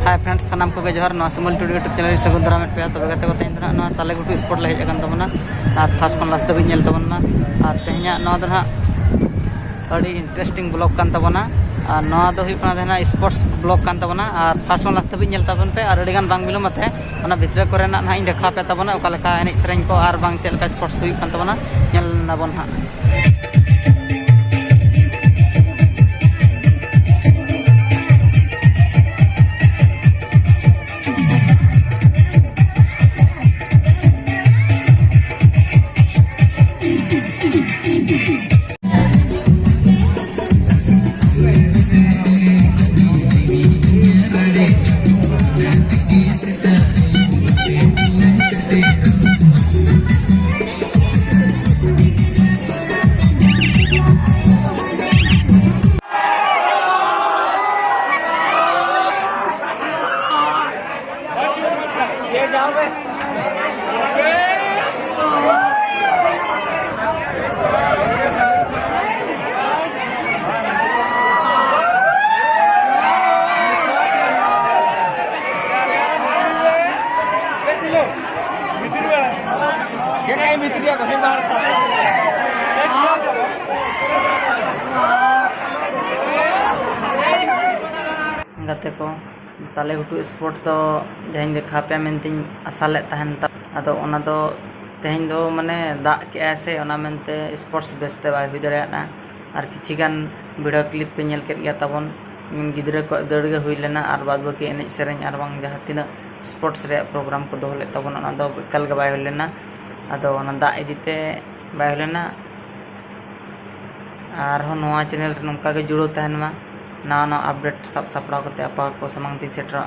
Hi friends सामान को जोहार समल टूडियो यूट्यूब चैनल सगुन दाराम पे तब गते को तेना ताले गुटू स्पोर्ट ले हजन तबना और फास्ट खन लास्ट भी नेल तबना और तेहना अड़ी इंटरेस्टिंग ब्लॉग कान तबना और नवा दो हुई कना देना स्पोर्ट्स ब्लॉग कान तबना और फास्ट खन लास्ट भी नेल तबन पे और अड़ी गान बांग बिलमते ओना भितर करे ना इन देखा पे तबना ओका लेका एने सेरेन को और बांग चेलका स्पोर्ट्स हुई कान तबना नेल नाबन हा गाते को ताले गुटू स्पोर्ट तो जहाँ देखा पे मेनती आसाले तहन अदो ओना दो तेहन दो माने दाग के से ओना मेनते स्पोर्ट्स बेस्ते बाय हुई दाड़ेयाना और किछिगान वीडियो क्लिप पे नेल केद गया तबन गिद्रा को दौड़गे हुई लेना और बाद बाकी एनेज सेरेñ और बांग जहाँ तीना स्पोर्ट्स रे प्रोग्राम को दोले तबन ओना दो एकाल गे बाय हुई लेना अदो ओना दाग इदीते बाय हुई लेना और नोआ चैनल रे नोंका गे जुड़ो तहन मा नवा नवा अपडेट सब सापड़ा करते आपा को सामंग ती सेटरा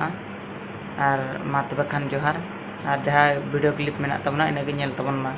और मा तबे खान जोहार और जहाँ वीडियो क्लिप मेना तबना इना गे नेल तबन मा।